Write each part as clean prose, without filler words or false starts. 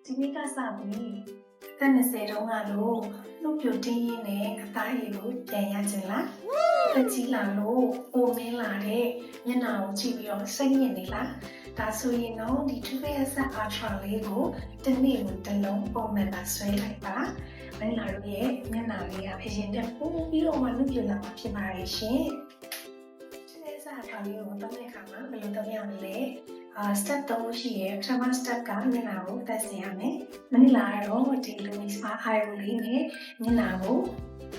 ဒီနေ့ကစပြီးအသက်20တုန်းကလို့လူပြိုတင်းရင်းနဲ့အသားရည်ကိုပြန်ရခြင်းလားအကြီးလာလို့ပုံမင်းလာတဲ့မျက်နှာကိုကြည့်ပြီးတော့စိတ်ညစ်နေလားဒါဆိုရင်တော့ဒီ 2PS Ultra လေးကိုတစ်နေ့ကိုတစ်လုံးပုံမှန်ပါဆွဲလိုက်ပါမင်းလာတို့ရဲ့မျက်နှာလေးကအရင်တည်းပို့ပြီးတော့မှလူပြိုလာမှာဖြစ်ပါရဲ့ရှင် 2PS Ultra လေးကိုတောင်းတဲ့အခါမှာဘယ်လိုတောင်းရမလဲstep 3ရှိရဲ့ပထမ step ကမျက်နှာကိုတက်ဆင်ရမယ်။မနေ့လာတော့ဒီ Lumix Eye လေးနဲ့မျက်နှာကို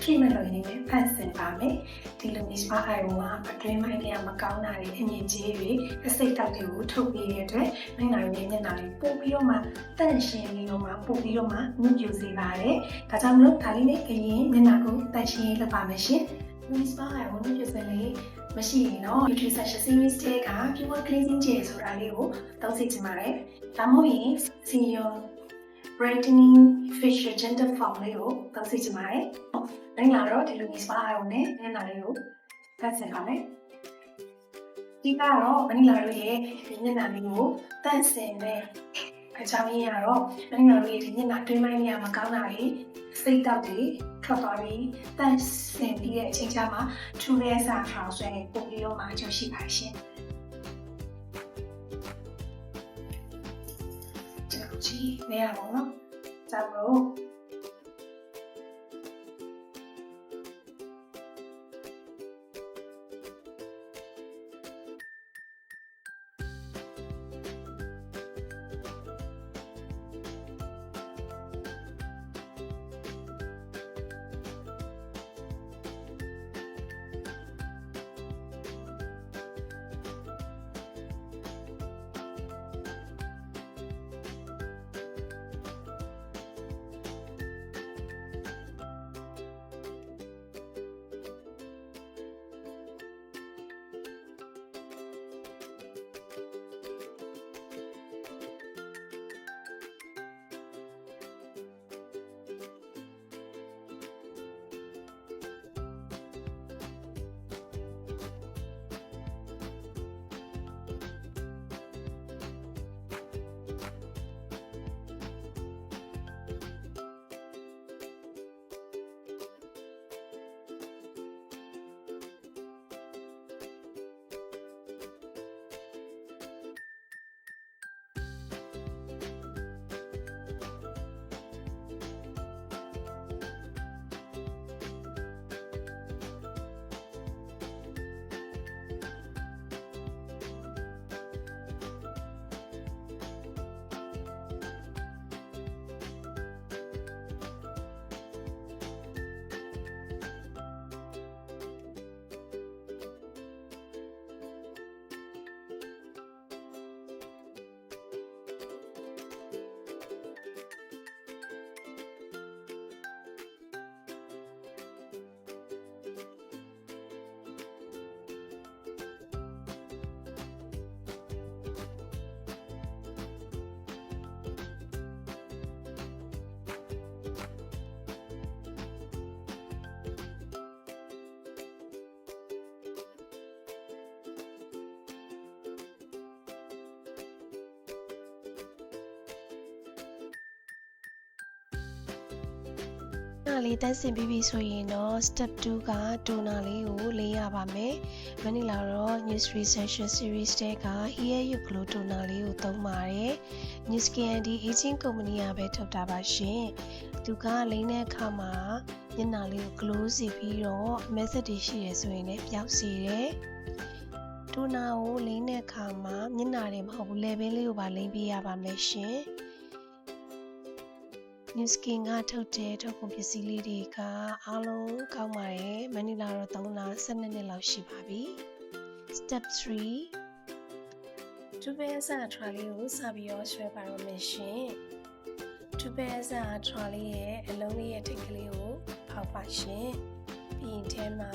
ဖြည့်မဲ့လို့နေနဲ့ဖတ်ဆင်ပါမယ်။ဒီ Lumix Eye ကအတွင်းပိုင်းတွေကမကောင်းတာတွေအမြင့်ကြီးတွေအစိတ်တောက်တွေကိုထုတ်ပေးတဲ့အတွက်မျက်နှာရဲ့မျက်နှာလေးပို့ပြီးတော့မှတန့်ရှင်းပြီးတော့မှပို့ပြီးတော့မှညှို့ပြစေပါတယ်။ဒါကြောင့်မလို့ဒါလေးနဲ့အရင်မျက်နှာကိုတန့်ရှင်းလုပ်ပါမယ်ရှင်။ Lumix Eye ကိုညှို့ပြစလေးမရှိရင်တော့ Nutrition Series တဲ့က Pure Cleansing Gel ဆိုတာလေးကိုသုံးစေချင်ပါတယ်။ဒါမှမဟုတ်ရင် Serum Brightening Facial Gentle Foam လေးကိုသုံးစေချင်ပါတယ်။နိုင်လာတော့ဒီလိုမျိုး spa oil နဲ့မျက်နှာလေးကိုဖတ်ဆင်ပါမယ်။ဒီကတော့မနီလာတို့ရဲ့ဒီမျက်နှာလေးကိုတန့်စင်တဲ့အကြောင်းရင်းကတော့မနီလာတို့ရဲ့ဒီမျက်နှာတွင်းပိုင်းတွေကမကောင်းတာတွေစိတ်တောက်တွေထွက်သွားပြီးတန့်စင်ပြီးတဲ့အချိန်ကျမှ 2PS Ultra ဆွဲပို့ပြီးတော့မှအကျိုးရှိပါရှင်။ကျွန်တော်ကြည့်နေရပါတော့။ကြောက်လို့လေးတက်ဆင်ပြီးပြီဆိုရင်တော့ step 2က toner လေးကိုလေးရပါမယ်။မနေ့လာတော့ New Essential Series တဲ့က Hair You Glow Toner လေးကိုသုံးပါတယ်။ New Skin and Aging Company ကပဲထုတ်တာပါရှင်။သူကလိမ့်တဲ့အခါမှာမျက်နှာလေးကို glow စီပြီးတော့ message တွေရှိရဆိုရင်လည်းပျောက်စေတယ်။ toner ကိုလိမ့်တဲ့အခါမှာမျက်နှာတွေမဟုတ်ဘူး level လေးကိုပါလိမ့်ပေးရပါမယ်ရှင်။ New Skin ကထုတ်တဲ့ထုတ်ကုန်ပစ္စည်းလေးတွေကအားလုံးကောင်းပါတယ်။မနီလာတော့3လ12နှစ်လောက်ရှိပါပြီ။ Step 3 2PS Ultra လေးကိုစပြီးတော့ဆွဲပါတော့မယ်ရှင်။ 2PS Ultra လေးရဲ့အလုံးလေးရဲ့ထိပ်ကလေးကိုဖောက်ပါရှင်။ပြီးရင်ထဲမှာ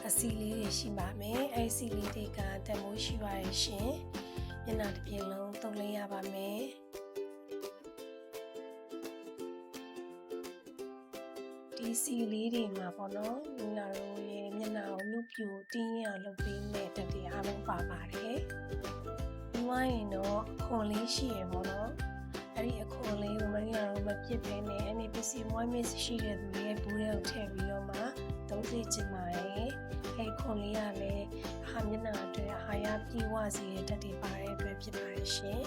အစီလေးတွေရှိပါမယ်။အဲဒီအစီလေးတွေကတန်ဖိုးရှိပါတယ်ရှင်။မျက်နှာတစ်ပြင်လုံးသုံးလေးရပါမယ်။ဒီစီလေးတွေမှာပေါ့နော်ညီလာတို့ရဲ့မျက်နှာကိုနုပြိုတင်းရအောင်လုပ်ပေးမဲ့တက်တွေအားလုံးပါပါတယ်ပြီးွားရင်တော့အခွန်လေးရှိရပေါ့နော်အဲ့ဒီအခွန်လေးကိုမရ မဖြစ်ဘဲနဲ့အနေပစ္စည်းဝိုင်းမစ်ရှိတဲ့သူရဲ့ဘူးထဲကိုထည့်ပြီးတော့မှသုံးစေချင်ပါတယ်ခွန်လေးကလည်းမျက်နှာအတွက်အာရပြည့်ဝစေတဲ့ဓာတ်တွေပါတဲ့အတွက်ဖြစ်ပါတယ်ရှင်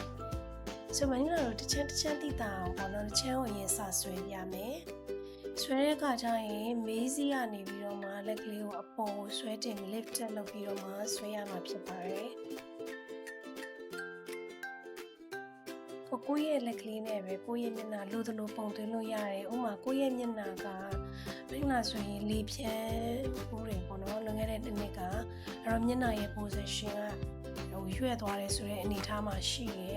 ဆိုမင်းတို့တစ်ချက်တိတာအောင်ပေါ့နော်တစ်ချက်ကိုရင်စဆွဲပြမယ်ဆွဲတဲ့အခါကျရင်မေးစီကနေပြီးတော့မှလက်ကလေးကိုအပေါ်ကိုဆွဲတင် lift လုပ်ပြီးတော့မှဆွဲရမှာဖြစ်ပါတယ်ကိုရဲ့လက်ကလေးနဲ့ပဲကိုရဲ့မျက်နှာလိုသလိုပုံသွင်းလို့ရတယ်ဥပမာကိုရဲ့မျက်နှာကမျက်နှာဆိုရင်လေဖြန်းဘူးတွေပေါ့နော်လွန်ခဲ့တဲ့နှစ်ကအဲ့တော့မျက်နှာရဲ့ position ကရွက်သွားတယ်ဆိုတဲ့အနေအထားမှာရှိရဲ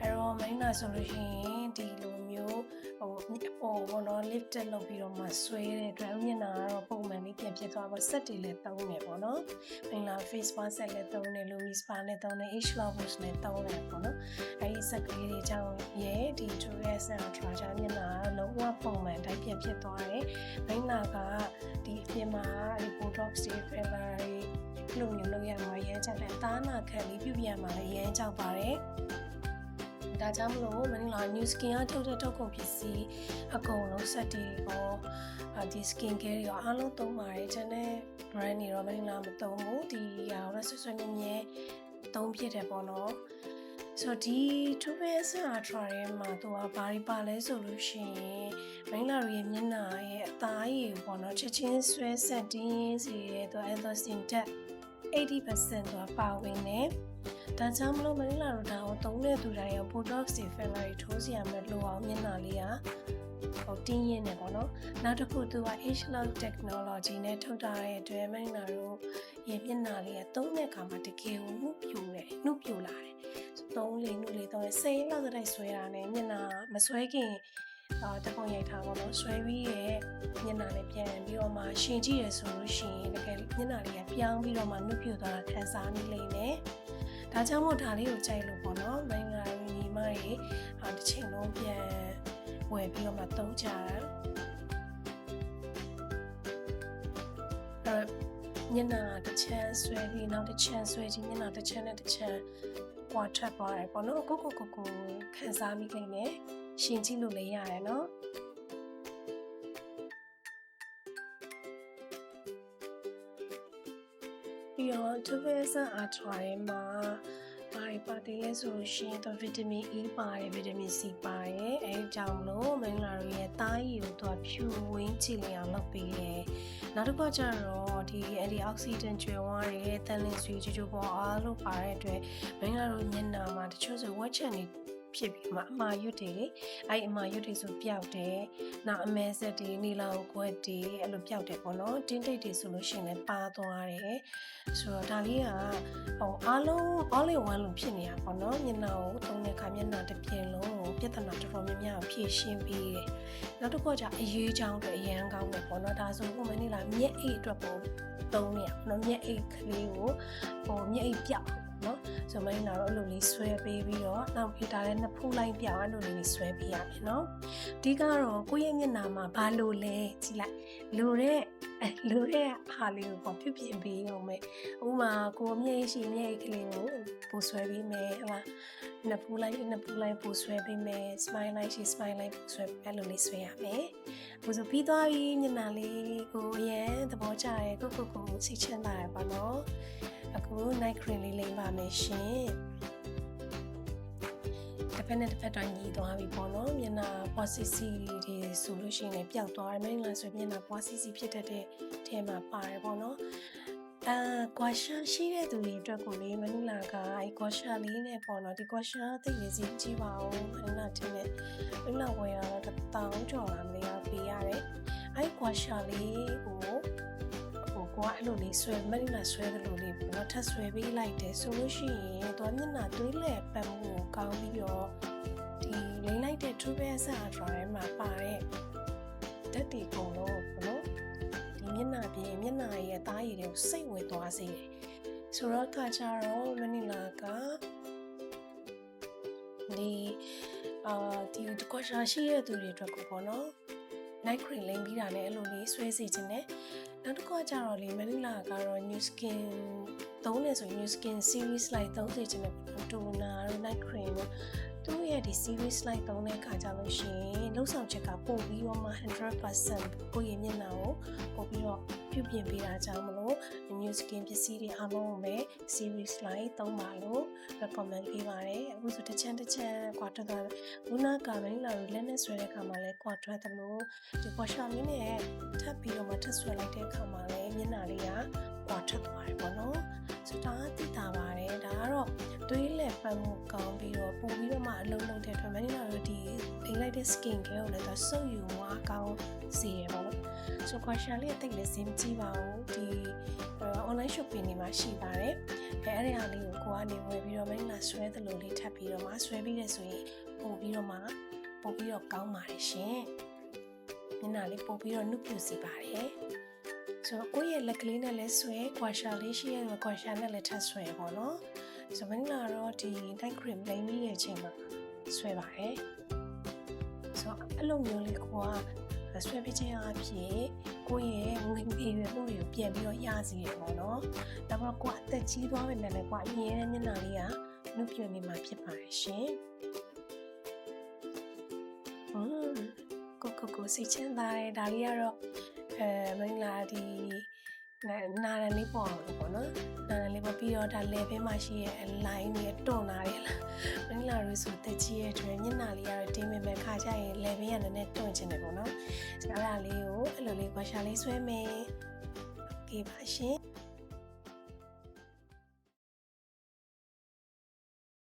အဲ့တော့မျက်နှာဆိုလို့ရှိရင်ဒီလိုမျိုးပေါ့နော် lift လုပ်ပြီးတော့မှဆွဲတဲ့အတွက်မျက်နှာကတော့ပုံမှန်လေးပြန်ဖြစ်သွားပါဆက်တွေလည်းသုံးတယ်ပေါ့နော်မင်္ဂလာ face mask ဆက်လည်းသုံးတယ် Louis spa လည်းသုံးတယ် H Love Boost လည်းသုံးတယ်ပေါ့နော်အဲဒီဆက်ကလေးတွေကြောင့်ရဲ့ဒီ Tourist and Ultra မျက်နှာလုံးဝပုံမှန်တိုင်းပြန်ဖြစ်သွားတယ်မင်္ဂလာကဒီအပြင်မှာဒီ Botox တွေ filler တွေလုပ်ရမှာရမ်းကြတယ်အသားနာခံလေးပြုပြရမှာလည်းရမ်းကြောက်ပါတယ်ဒါကြောင့်မလို့မင်းလာ new skin ကထုတ်တဲ့ထုတ်ကုန်ပစ္စည်းအကုန်လုံးဆက်တွေရောဒီ skin care တွေရောအားလုံးသုံးပါတယ်ကျွန်တော် brand တွေတော့မင်းလာမသုံးဘူးဒီဟာတော့ဆွဆွမြဲမြဲသုံးဖြစ်တယ်ပေါ့နော်ဆိုတော့ဒီ Tourist Ultra ထဲမှာသူကဘာတွေပါလဲဆိုလို့ရှိရင်မင်းလာရဲ့မျက်နှာရဲ့အသားရည်ပေါ့နော်ချက်ချင်းဆွဲဆက်တင်းစီတဲ့သူ anthoxin တက် 80% သူပါဝင်နေဒါကြောင့်မလို့မင်းလာတို့ဒါကိုသုံးတဲ့သူတိုင်းရော Botox တွေ filler တွေထိုးစီရမယ်လို့အောင်မျက်နှာလေးကတင်းရင်းနေပေါ့နော်နောက်တစ်ခုသူက H Love technology နဲ့ထုတ်ထားတဲ့အတွက်မင်းလာတို့ရဲ့မျက်နှာလေးကသုံးတဲ့အခါမှာတကယ်ကိုနှုတ်ပြိုလာတယ်သုံးလေး10ရက်လောက်တိုက်ဆွဲရတာနဲ့မျက်နှာမဆွဲခင်တပုံရိုက်ထားပေါ့နော်ဆွဲပြီးရဲ့မျက်နှာလေးပြန်ပြီးတော့မှရှင်ကြည့်ရဆိုလို့ရှိရင်တကယ်မျက်နှာလေးကပြောင်းပြီးတော့မှနှုတ်ပြိုသွားတာခံစားမိလိမ့်မယ်ဒါကြောင့်မို့ဒါလေးကိုကြိုက်လို့ပေါ့နော်မင်္ဂလာညီမတွေတစ်ချိန်လုံးပြန်ဝယ်ပြီးတော့မှသုံးကြတာမျက်နှာတစ်ချမ်းဆွဲပြီးနောက်တစ်ချမ်းဆွဲကြည့်မျက်နှာတစ်ချမ်းနဲ့တစ်ချမ်းကွာထပ်သွားတယ်ပေါ့နော်ကိုခံစားမိလိမ့်မယ်ရှင်ကြည့်လို့လည်းရတယ်နော်ပြီးတော့ Tourist Ultra ထဲမှာပါတယ်လဲဆိုလို့ရှိရင်တော့ vitamin E ပါတယ် vitamin C ပါတယ်အဲကြောင့်လို့မင်္ဂလာတို့ရဲ့သားရည်ကိုသူကဖြူဝင်းကြည့်လျအောင်လုပ်ပေးတယ်နောက်တစ်ခါကျတော့ဒီ antioxidant ကျွဲဝါးတွေတန်လင်းဆွေးကြိုးပေါ်အားလို့ပါတဲ့အတွက်မင်္ဂလာတို့မျက်နှာမှာတချို့ဆိုဝက်ချက်နေဖြစ်ပြီးမှအမာရွတ်တွေလေအဲ့အမာရွတ်တွေဆိုပျောက်တယ်နောက်အမဲဆက်တွေနေလောင်ခွက်တွေအဲ့လိုပျောက်တယ်ပေါ့နော်တင်းတိတ်တွေဆိုလို့ရှိရင်လည်းပါသွားတယ်ဆိုတော့ဒါလေးကအားလုံး all in one လို့ဖြစ်နေတာပေါ့နော်မျက်နှာကိုသုံးတဲ့အခါမျက်နှာတစ်ပြင်လုံးကိုပြဿနာတော်တော်များများဖြေရှင်းပေးတယ်နောက်တစ်ခုကအရေးချောင်းတွေအရန်ကောင်းတယ်ပေါ့နော်ဒါဆိုခုမနေ့လာမျက်အိတ်အတွက်ပုံသုံးနေရပေါ့နော်မျက်အိတ်ကလေးကိုမျက်အိတ်ပြောက်နော်ဆိုမင်းလာတော့အဲ့လိုလေးဆွဲပေးပြီးတော့နောက်ပြီးဒါလည်းနှစ်ဖူးလိုက်ပြောင်းအဲ့လိုလေးဆွဲပေးရမယ်နော်အဓိကတော့ကိုယ့်ရဲ့မျက်နှာမှာဘာလို့လဲကြည့်လိုက်လိုတဲ့ဟာလေးကိုပြုပြင်ပေးရုံပဲဥမာကိုမျက်ရှိမျက်ကလေးကိုပို့ဆွဲပေးမယ်ဟလာနှစ်ဖူးလိုက်ပို့ဆွဲပေးမယ် smile လိုက်ပို့ဆွဲအဲ့လိုလေးဆွဲရမယ်ဘုဆိုပြီးသွားပြီမျက်နှာလေးကိုအရင်သဘောကျတယ်ကိုစိတ်ချမ်းသာရပါနော်အခု night cream လေးလိမ့်ပါမယ်ရှင်တစ်ဖက်နဲ့တစ်ဖက်တိုင်းညီသွားပြီပေါ့နော်မျက်နှာပွားစီစီတွေဆိုလို့ရှိရင်ပျောက်သွားတယ်မင်းလားဆိုမျက်နှာပွားစီစီဖြစ်တတ်တဲ့ထဲမှာပါတယ်ပေါ့နော်ကွာရှာရှိတဲ့သူတွေအတွက်ကိုလေမင်းလားကကွာရှာလေးနဲ့ပေါ့နော်ဒီကွာရှာသိနေစီကြည့်ပါဦးမင်းလားတင်နဲ့မင်းလားဝယ်ရတော့1000ကျော်လာမလို့ပေးရတယ်ကွာရှာလေးကိုကိုကအဲ့လိုလေးဆွဲမင်းလားဆွဲတယ်လို့လေးပေါ့နော်ထပ်ဆွဲပေးလိုက်တယ်ဆိုလို့ရှိရင်တော့မျက်နှာသွေးလက်ပတ်မှုကိုကောင်းပြီးတော့ဒီလိမ့်လိုက်တဲ့ Tourist Ultra ထဲမှာပါတဲ့ဓာတ်တွေကုန်လို့ပေါ့နော်ဒီမျက်နှာရဲ့သားရည်တွေကိုစိတ်ဝင်သွားစေတယ်ဆိုတော့ကကြတော့မင်းလားကဒီကွာရှာရှိတဲ့သူတွေအတွက်ကိုပေါ့နော် night cream လိမ့်ပြီးတာနဲ့အဲ့လိုလေးဆွဲစီခြင်းနဲ့နောက်တစ်ခါကျတော့လေမနီလာကတော့ new skin သုံးနေဆို new skin series လိုက်သုံးစီခြင်းနဲ့ toner night cream တို့သူ့ရဲ့ဒီ series လိုက်သုံးတဲ့အခါကျလို့ရှိရင် လှုပ်ဆောင်ချက်ကပို့ပြီးတော့မှ 100% ကိုယ့်ရဲ့မျက်နှာကိုပို့ပြီးတော့ပြုပြင်ပေးတာကြောင့်မလို့ new skin ပစ္စည်းတွေအားလုံးကိုပဲ series လိုက်သုံးပါလို့ recommend ပေးပါတယ်အခုဆိုတစ်ချမ်းကွာထွက်သွားတယ်ခုနကမင်းလာကိုလက်နဲ့ဆွဲတဲ့အခါမှာလဲကွာထွက်တယ်လို့ဒီကွာရှာလေးနဲ့ထပ်ပြီးတော့မှထပ်ဆွဲလိုက်တဲ့အခါမှာလဲမျက်နှာလေးကကွာထွက်သွားတယ်ပေါ့နော်ဆိုတော့သိတာပါတယ်ဒါကတော့တွေးလက်ပတ်မှုကောင်းပြီးတော့ပို့ပြီးတော့မှအလုံးလုံးတဲ့အတွက်မင်းလာတို့ဒီလိမ့်လိုက်တဲ့ skin care ကိုလည်းတော့စုပ်ယူမွားကောင်းစေရပါတော့ဆိုကွာရှာလေးအသိလည်းစင်ကြည့်ပါဦးဒီ online shopping တွေမှာရှိပါတယ်အဲ့ဒီဟာလေးကိုကိုကနေဝယ်ပြီးတော့မင်းလာဆွဲသလိုလေးထပ်ပြီးတော့မှဆွဲပြီးတယ်ဆိုရင်ပို့ပြီးတော့ကောင်းပါတယ်ရှင်မျက်နှာလေးပို့ပြီးတော့နုပြစီပါတယ်ဆိုတော့ကိုယ့်ရဲ့လက်ကလေးနဲ့လည်းဆွဲကွာရှာလေးရှိရကွာရှာနဲ့လည်းထပ်ဆွဲပေါ့နော်ဆိုမင်းလာတော့ဒီ night cream လိမ့်ပြီးတဲ့အချိန်မှာဆွဲပါတယ်ဆိုတော့အဲ့လိုမျိုးလေးကိုကဆွဲပြခြင်းအဖြစ်ကိုယ့်ရဲ့ငွေငွေမှုတွေကိုပြန်ပြီးတော့ရစီရပေါ့နော်ဒါပေမဲ့ကိုကအသက်ကြီးသွားမယ်လည်းကိုအမြဲတမ်းမျက်နှာလေးကနုပြနေမှာဖြစ်ပါတယ်ရှင်ကိုစိတ်ချမ်းသာတယ်ဒါလေးကတော့မင်းလာဒီနာရလေးပေါ့နော်နာရလေးပေါ့ပြီးတော့ဒါ level မှာရှိရဲ့ line တွေတွန်းလာတယ်လားမင်းလာလို့ဆိုတက်ကြီးရဲ့အတွက်မျက်နှာလေးကတော့တင်းမဲ့ခါကြရင် level ကနည်းနည်းတွန်းချင်တယ်ပေါ့နော်အဲ့ဒါလေးကိုအဲ့လိုလေးကွာရှာလေးဆွဲမယ်โอเคပါရှင်